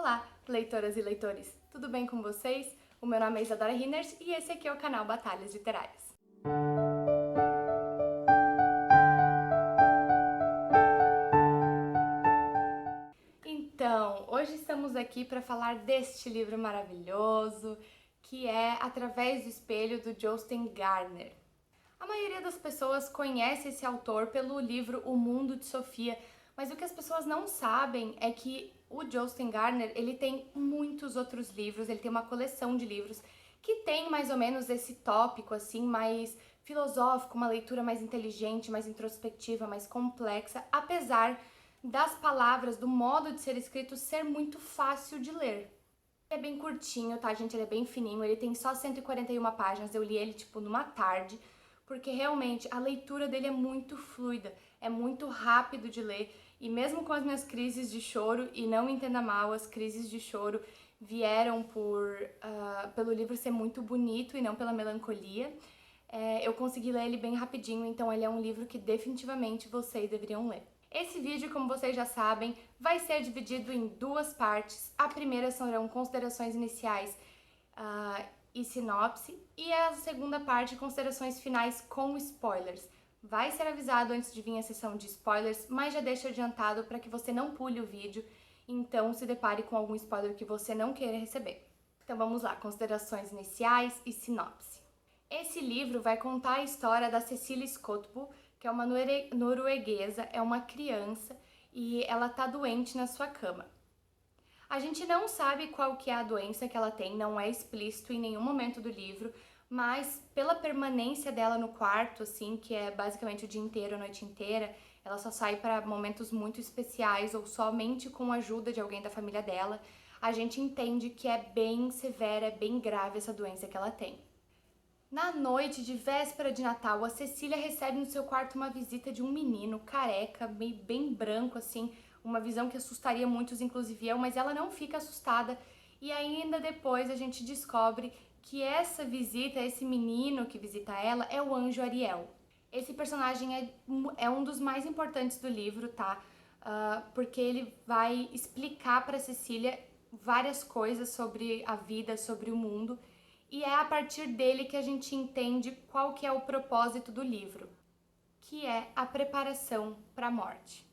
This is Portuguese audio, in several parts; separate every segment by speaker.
Speaker 1: Olá, leitoras e leitores! Tudo bem com vocês? O meu nome é Isadora Rinners e esse aqui é o canal Batalhas Literárias. Então, hoje estamos aqui para falar deste livro maravilhoso, que é Através do Espelho, do Jostein Gaarder. A maioria das pessoas conhece esse autor pelo livro O Mundo de Sofia, mas o que as pessoas não sabem é que o Jostein Gaarder, ele tem muitos outros livros, ele tem uma coleção de livros que tem mais ou menos esse tópico assim, mais filosófico, uma leitura mais inteligente, mais introspectiva, mais complexa, apesar das palavras, do modo de ser escrito ser muito fácil de ler. Ele é bem curtinho, tá, gente? Ele é bem fininho, ele tem só 141 páginas, eu li ele, tipo, numa tarde, porque realmente a leitura dele é muito fluida, é muito rápido de ler, e mesmo com as minhas crises de choro, e não me entenda mal, as crises de choro vieram pelo livro ser muito bonito e não pela melancolia, eu consegui ler ele bem rapidinho, então ele é um livro que definitivamente vocês deveriam ler. Esse vídeo, como vocês já sabem, vai ser dividido em duas partes. A primeira serão considerações iniciais e sinopse, e a segunda parte, considerações finais com spoilers. Vai ser avisado antes de vir a sessão de spoilers, mas já deixo adiantado para que você não pule o vídeo, então se depare com algum spoiler que você não queira receber. Então vamos lá, considerações iniciais e sinopse. Esse livro vai contar a história da Cecilie Skotbo, que é uma norueguesa, é uma criança e ela tá doente na sua cama. A gente não sabe qual que é a doença que ela tem, não é explícito em nenhum momento do livro, mas pela permanência dela no quarto, assim, que é basicamente o dia inteiro, a noite inteira, ela só sai para momentos muito especiais ou somente com a ajuda de alguém da família dela, a gente entende que é bem severa, é bem grave essa doença que ela tem. Na noite de véspera de Natal, a Cecília recebe no seu quarto uma visita de um menino careca, meio bem branco assim, uma visão que assustaria muitos, inclusive eu, mas ela não fica assustada. E ainda depois a gente descobre que essa visita, esse menino que visita ela, é o anjo Ariel. Esse personagem é um dos mais importantes do livro, tá? Porque ele vai explicar para Cecília várias coisas sobre a vida, sobre o mundo. E é a partir dele que a gente entende qual que é o propósito do livro, que é a preparação para a morte.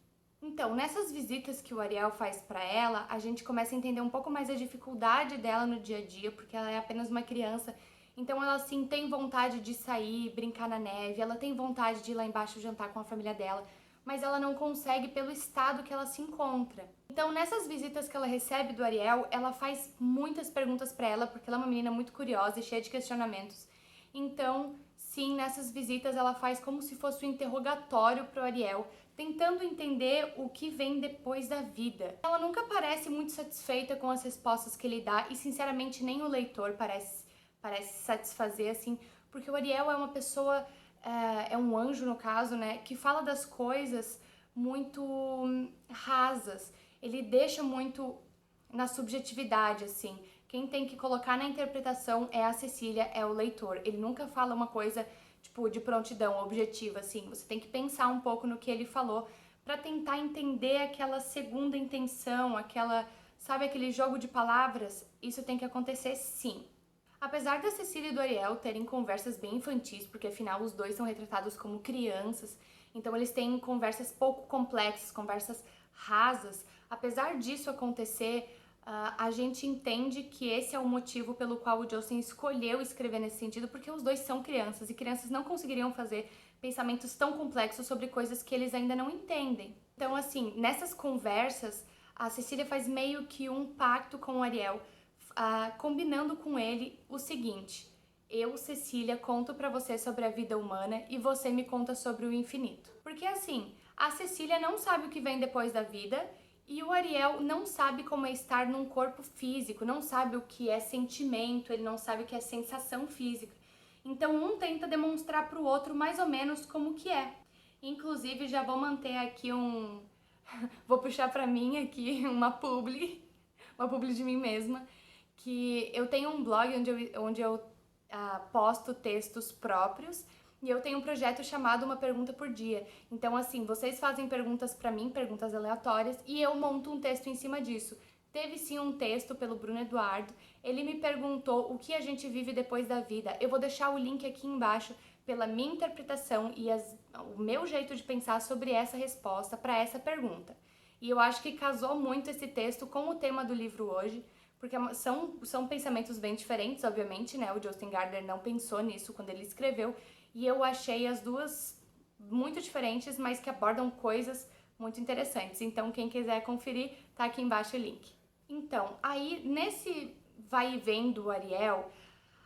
Speaker 1: Então, nessas visitas que o Ariel faz para ela, a gente começa a entender um pouco mais a dificuldade dela no dia a dia, porque ela é apenas uma criança, então ela sim tem vontade de sair, brincar na neve, ela tem vontade de ir lá embaixo jantar com a família dela, mas ela não consegue pelo estado que ela se encontra. Então, nessas visitas que ela recebe do Ariel, ela faz muitas perguntas para ela, porque ela é uma menina muito curiosa e cheia de questionamentos. Então, sim, nessas visitas ela faz como se fosse um interrogatório pro Ariel, tentando entender o que vem depois da vida. Ela nunca parece muito satisfeita com as respostas que ele dá e, sinceramente, nem o leitor parece satisfazer, assim, porque o Ariel é uma pessoa, é um anjo no caso, né, que fala das coisas muito rasas. Ele deixa muito na subjetividade, assim. Quem tem que colocar na interpretação é a Cecília, é o leitor. Ele nunca fala uma coisa, tipo, de prontidão, objetiva, assim. Você tem que pensar um pouco no que ele falou para tentar entender aquela segunda intenção, sabe, aquele jogo de palavras. Isso tem que acontecer sim. Apesar da Cecília e do Ariel terem conversas bem infantis, porque afinal os dois são retratados como crianças, então eles têm conversas pouco complexas, conversas rasas. Apesar disso acontecer, a gente entende que esse é o motivo pelo qual o Jostein escolheu escrever nesse sentido, porque os dois são crianças e crianças não conseguiriam fazer pensamentos tão complexos sobre coisas que eles ainda não entendem. Então, assim, nessas conversas, a Cecília faz meio que um pacto com o Ariel, combinando com ele o seguinte: eu, Cecília, conto pra você sobre a vida humana e você me conta sobre o infinito. Porque assim, a Cecília não sabe o que vem depois da vida e o Ariel não sabe como é estar num corpo físico, não sabe o que é sentimento, ele não sabe o que é sensação física. Então um tenta demonstrar pro outro mais ou menos como que é. Inclusive já vou manter aqui vou puxar pra mim aqui uma publi de mim mesma, que eu tenho um blog onde eu posto textos próprios e eu tenho um projeto chamado Uma Pergunta por Dia. Então, assim, vocês fazem perguntas pra mim, perguntas aleatórias, e eu monto um texto em cima disso. Teve sim um texto pelo Bruno Eduardo, ele me perguntou o que a gente vive depois da vida. Eu vou deixar o link aqui embaixo pela minha interpretação e o meu jeito de pensar sobre essa resposta para essa pergunta. E eu acho que casou muito esse texto com o tema do livro hoje, porque são pensamentos bem diferentes, obviamente, né? O Jostein Gaarder não pensou nisso quando ele escreveu, e eu achei as duas muito diferentes, mas que abordam coisas muito interessantes. Então, quem quiser conferir, tá aqui embaixo o link. Então, aí nesse vai e vem do Ariel,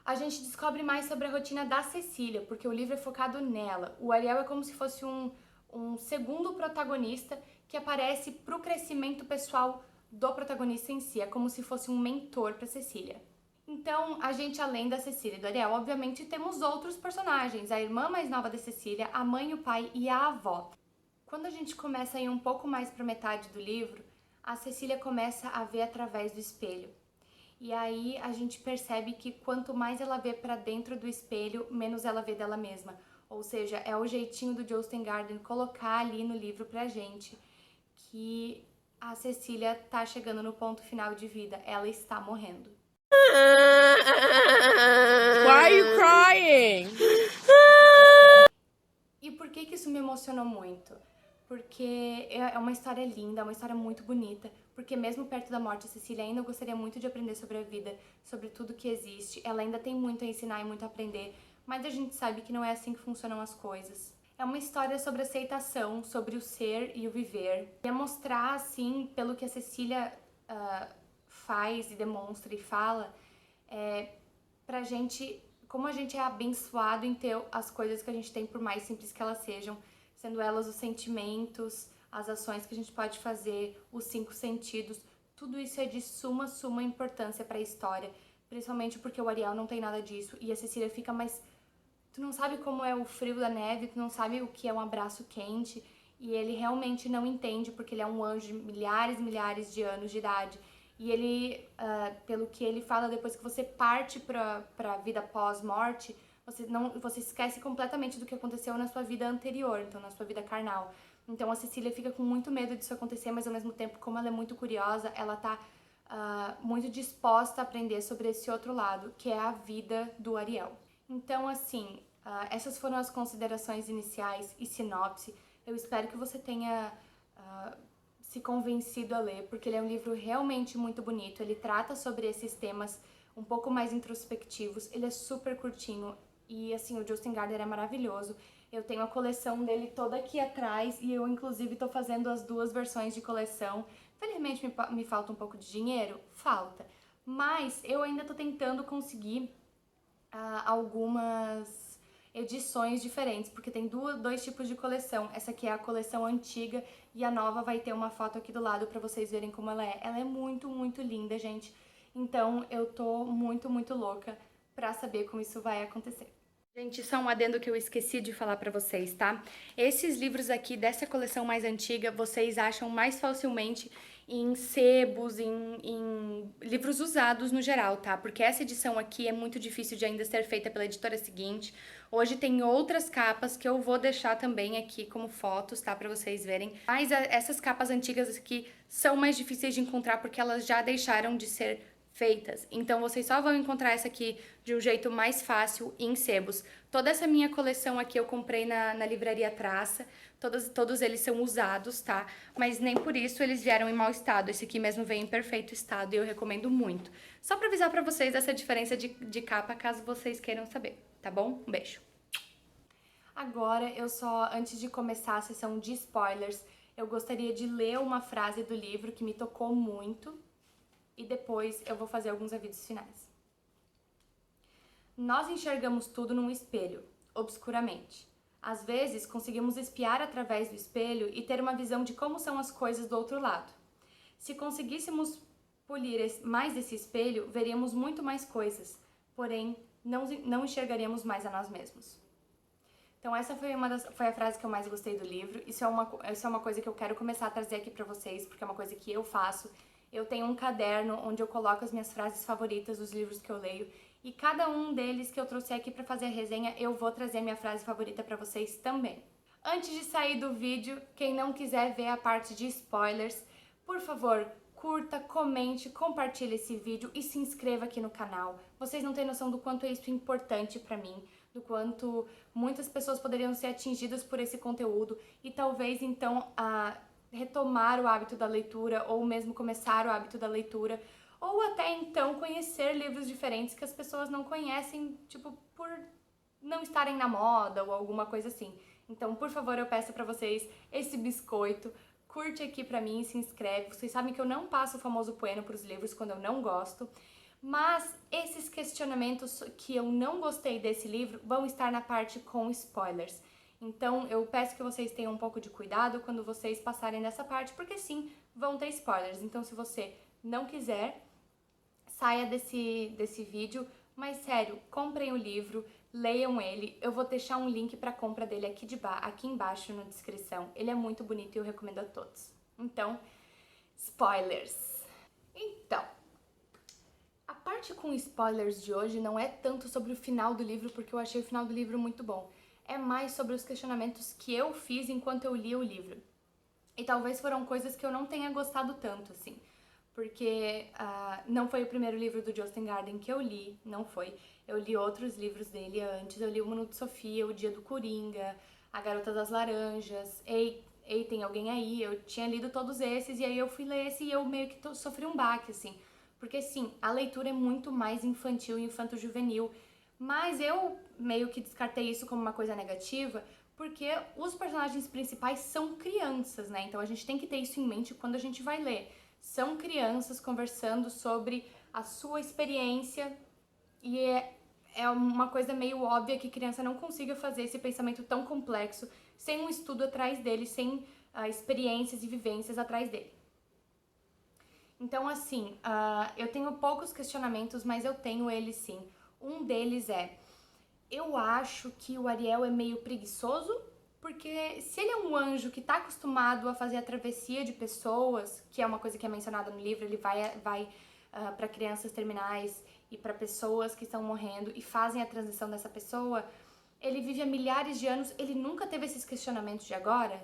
Speaker 1: a gente descobre mais sobre a rotina da Cecília, porque o livro é focado nela. O Ariel é como se fosse um segundo protagonista que aparece pro crescimento pessoal do protagonista em si. É como se fosse um mentor para Cecília. Então, a gente, além da Cecília e do Ariel, obviamente temos outros personagens. A irmã mais nova da Cecília, a mãe, o pai e a avó. Quando a gente começa a ir um pouco mais para metade do livro, a Cecília começa a ver através do espelho. E aí a gente percebe que quanto mais ela vê para dentro do espelho, menos ela vê dela mesma. Ou seja, é o jeitinho do Jostein Gaarder colocar ali no livro pra gente que a Cecília tá chegando no ponto final de vida, ela está morrendo.
Speaker 2: Why are you crying?
Speaker 1: E por que isso me emocionou muito? Porque é uma história linda, é uma história muito bonita, porque mesmo perto da morte, a Cecília ainda gostaria muito de aprender sobre a vida, sobre tudo que existe. Ela ainda tem muito a ensinar e muito a aprender, mas a gente sabe que não é assim que funcionam as coisas. É uma história sobre aceitação, sobre o ser e o viver. É mostrar, assim, pelo que a Cecília faz e demonstra e fala, pra gente, como a gente é abençoado em ter as coisas que a gente tem, por mais simples que elas sejam, sendo elas os sentimentos, as ações que a gente pode fazer, os 5 sentidos, tudo isso é de suma importância para a história, principalmente porque o Ariel não tem nada disso e a Cecília fica mais... Tu não sabe como é o frio da neve, tu não sabe o que é um abraço quente, e ele realmente não entende porque ele é um anjo de milhares e milhares de anos de idade. E ele, pelo que ele fala, depois que você parte pra vida pós-morte, você esquece completamente do que aconteceu na sua vida anterior, então na sua vida carnal. Então a Cecília fica com muito medo disso acontecer, mas ao mesmo tempo, como ela é muito curiosa, ela tá muito disposta a aprender sobre esse outro lado, que é a vida do Ariel. Então, assim, essas foram as considerações iniciais e sinopse. Eu espero que você tenha se convencido a ler, porque ele é um livro realmente muito bonito. Ele trata sobre esses temas um pouco mais introspectivos. Ele é super curtinho e, assim, o Jostein Gaarder é maravilhoso. Eu tenho a coleção dele toda aqui atrás e eu, inclusive, tô fazendo as 2 versões de coleção. Infelizmente, me falta um pouco de dinheiro? Falta. Mas eu ainda tô tentando conseguir algumas edições diferentes, porque tem 2 tipos de coleção. Essa aqui é a coleção antiga e a nova vai ter uma foto aqui do lado pra vocês verem como ela é. Ela é muito, muito linda, gente. Então eu tô muito, muito louca pra saber como isso vai acontecer. Gente, só um adendo que eu esqueci de falar pra vocês, tá? Esses livros aqui dessa coleção mais antiga, vocês acham mais facilmente em sebos, em livros usados no geral, tá? Porque essa edição aqui é muito difícil de ainda ser feita pela editora seguinte. Hoje tem outras capas que eu vou deixar também aqui como fotos, tá? Pra vocês verem. Mas essas capas antigas aqui são mais difíceis de encontrar porque elas já deixaram de ser feitas. Então vocês só vão encontrar essa aqui de um jeito mais fácil em sebos. Toda essa minha coleção aqui eu comprei na livraria Traça. Todos eles são usados, tá? Mas nem por isso eles vieram em mau estado. Esse aqui mesmo veio em perfeito estado e eu recomendo muito. Só pra avisar pra vocês essa diferença de capa, caso vocês queiram saber, tá bom? Um beijo. Agora, antes de começar a sessão de spoilers, eu gostaria de ler uma frase do livro que me tocou muito. E depois eu vou fazer alguns avisos finais. Nós enxergamos tudo num espelho, obscuramente. Às vezes, conseguimos espiar através do espelho e ter uma visão de como são as coisas do outro lado. Se conseguíssemos polir mais esse espelho, veríamos muito mais coisas, porém, não enxergaríamos mais a nós mesmos. Então essa foi a frase que eu mais gostei do livro. Isso é uma coisa que eu quero começar a trazer aqui pra vocês, porque é uma coisa que eu faço. Eu tenho um caderno onde eu coloco as minhas frases favoritas dos livros que eu leio, e cada um deles que eu trouxe aqui pra fazer a resenha, eu vou trazer minha frase favorita pra vocês também. Antes de sair do vídeo, quem não quiser ver a parte de spoilers, por favor, curta, comente, compartilhe esse vídeo e se inscreva aqui no canal. Vocês não têm noção do quanto isso é importante pra mim, do quanto muitas pessoas poderiam ser atingidas por esse conteúdo e talvez então retomar o hábito da leitura ou mesmo começar o hábito da leitura ou até então conhecer livros diferentes que as pessoas não conhecem, tipo, por não estarem na moda ou alguma coisa assim. Então, por favor, eu peço pra vocês esse biscoito, curte aqui pra mim, se inscreve. Vocês sabem que eu não passo o famoso bueno pros livros quando eu não gosto, mas esses questionamentos que eu não gostei desse livro vão estar na parte com spoilers. Então, eu peço que vocês tenham um pouco de cuidado quando vocês passarem nessa parte, porque sim, vão ter spoilers. Então, se você não quiser, saia desse vídeo, mas sério, comprem o livro, leiam ele. Eu vou deixar um link para compra dele aqui embaixo na descrição. Ele é muito bonito e eu recomendo a todos. Então, spoilers. Então, a parte com spoilers de hoje não é tanto sobre o final do livro, porque eu achei o final do livro muito bom. É mais sobre os questionamentos que eu fiz enquanto eu li o livro. E talvez foram coisas que eu não tenha gostado tanto, assim. Porque não foi o primeiro livro do Jostein Gaarder que eu li, não foi. Eu li outros livros dele antes, eu li O Minuto de Sofia, O Dia do Coringa, A Garota das Laranjas, Ei, tem alguém aí? Eu tinha lido todos esses e aí eu fui ler esse e eu meio que sofri um baque, assim. Porque sim, a leitura é muito mais infantil e infanto-juvenil, mas eu meio que descartei isso como uma coisa negativa, porque os personagens principais são crianças, né? Então a gente tem que ter isso em mente quando a gente vai ler. São crianças conversando sobre a sua experiência e é uma coisa meio óbvia que criança não consiga fazer esse pensamento tão complexo sem um estudo atrás dele, sem experiências e vivências atrás dele. Então, assim, eu tenho poucos questionamentos, mas eu tenho eles sim. Um deles eu acho que o Ariel é meio preguiçoso, porque se ele é um anjo que tá acostumado a fazer a travessia de pessoas, que é uma coisa que é mencionada no livro, ele vai para crianças terminais e para pessoas que estão morrendo e fazem a transição dessa pessoa, ele vive há milhares de anos, ele nunca teve esses questionamentos de agora,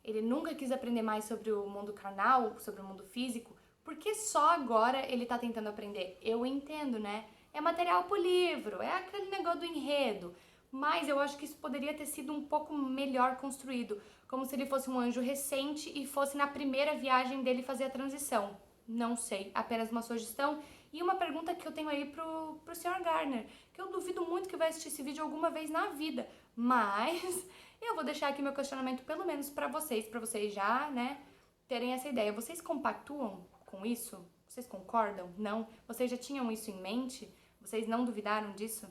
Speaker 1: ele nunca quis aprender mais sobre o mundo carnal, sobre o mundo físico, porque só agora ele tá tentando aprender. Eu entendo, né? É material pro livro, é aquele negócio do enredo. Mas eu acho que isso poderia ter sido um pouco melhor construído, como se ele fosse um anjo recente e fosse na primeira viagem dele fazer a transição. Não sei, apenas uma sugestão. E uma pergunta que eu tenho aí pro Sr. Gaarder, que eu duvido muito que vai assistir esse vídeo alguma vez na vida, mas eu vou deixar aqui meu questionamento pelo menos pra vocês já, né, terem essa ideia. Vocês compactuam com isso? Vocês concordam? Não? Vocês já tinham isso em mente? Vocês não duvidaram disso?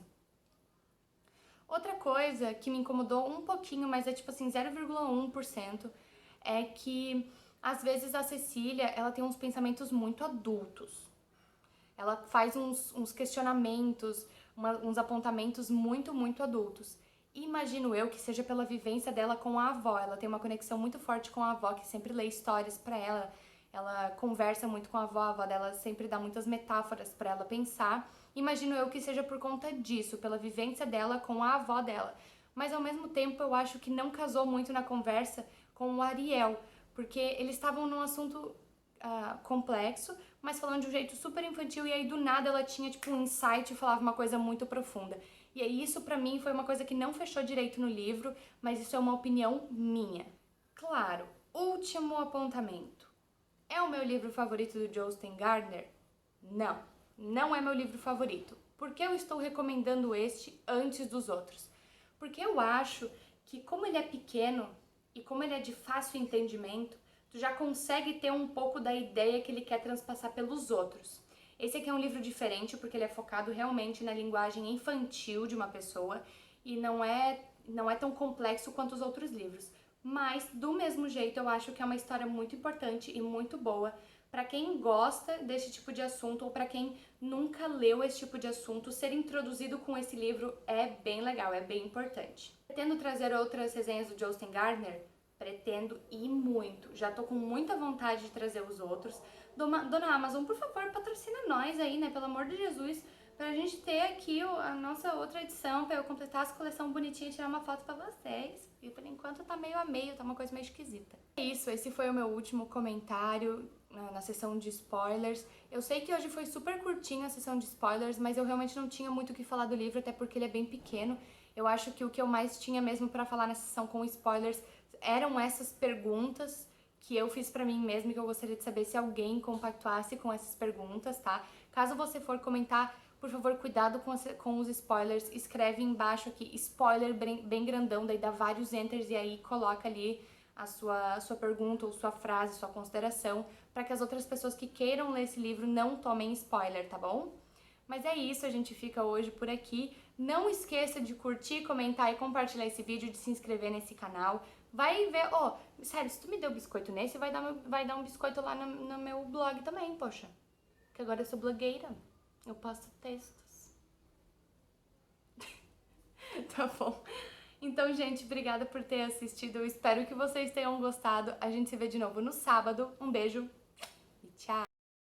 Speaker 1: Outra coisa que me incomodou um pouquinho, mas é tipo assim, 0,1%, é que às vezes a Cecília, ela tem uns pensamentos muito adultos. Ela faz uns questionamentos, uns apontamentos muito, muito adultos. Imagino eu que seja pela vivência dela com a avó. Ela tem uma conexão muito forte com a avó, que sempre lê histórias pra ela. Ela conversa muito com a avó dela sempre dá muitas metáforas pra ela pensar. Imagino eu que seja por conta disso, pela vivência dela com a avó dela. Mas ao mesmo tempo eu acho que não casou muito na conversa com o Ariel, porque eles estavam num assunto complexo, mas falando de um jeito super infantil, e aí do nada ela tinha tipo um insight e falava uma coisa muito profunda. E aí isso pra mim foi uma coisa que não fechou direito no livro, mas isso é uma opinião minha. Claro, último apontamento. É o meu livro favorito do Jostein Gaarder? Não, não é meu livro favorito. Por que eu estou recomendando este antes dos outros? Porque eu acho que como ele é pequeno e como ele é de fácil entendimento, tu já consegue ter um pouco da ideia que ele quer transpassar pelos outros. Esse aqui é um livro diferente porque ele é focado realmente na linguagem infantil de uma pessoa e não é tão complexo quanto os outros livros. Mas, do mesmo jeito, eu acho que é uma história muito importante e muito boa para quem gosta desse tipo de assunto ou para quem nunca leu esse tipo de assunto. Ser introduzido com esse livro é bem legal, é bem importante. Pretendo trazer outras resenhas do Jostein Gaarder? Pretendo e muito. Já tô com muita vontade de trazer os outros. Dona Amazon, por favor, patrocina nós aí, né? Pelo amor de Jesus, pra gente ter aqui a nossa outra edição, pra eu completar essa coleção bonitinha e tirar uma foto pra vocês. E por enquanto tá meio a meio, tá uma coisa meio esquisita. É isso, esse foi o meu último comentário. na sessão de spoilers. Eu sei que hoje foi super curtinha a sessão de spoilers, mas eu realmente não tinha muito o que falar do livro, até porque ele é bem pequeno. Eu acho que o que eu mais tinha mesmo pra falar na sessão com spoilers eram essas perguntas que eu fiz pra mim mesma e que eu gostaria de saber se alguém compactuasse com essas perguntas, tá? Caso você for comentar, por favor, cuidado com os spoilers. Escreve embaixo aqui, spoiler bem grandão, daí dá vários enters e aí coloca ali a sua pergunta ou sua frase, sua consideração, para que as outras pessoas que queiram ler esse livro não tomem spoiler, tá bom? Mas é isso, a gente fica hoje por aqui. Não esqueça de curtir, comentar e compartilhar esse vídeo, de se inscrever nesse canal. Vai ver, sério, se tu me deu biscoito nesse, vai dar um biscoito lá no meu blog também, poxa. Porque agora eu sou blogueira, eu posto textos. Tá bom? Então, gente, obrigada por ter assistido. Eu espero que vocês tenham gostado. A gente se vê de novo no sábado. Um beijo e tchau!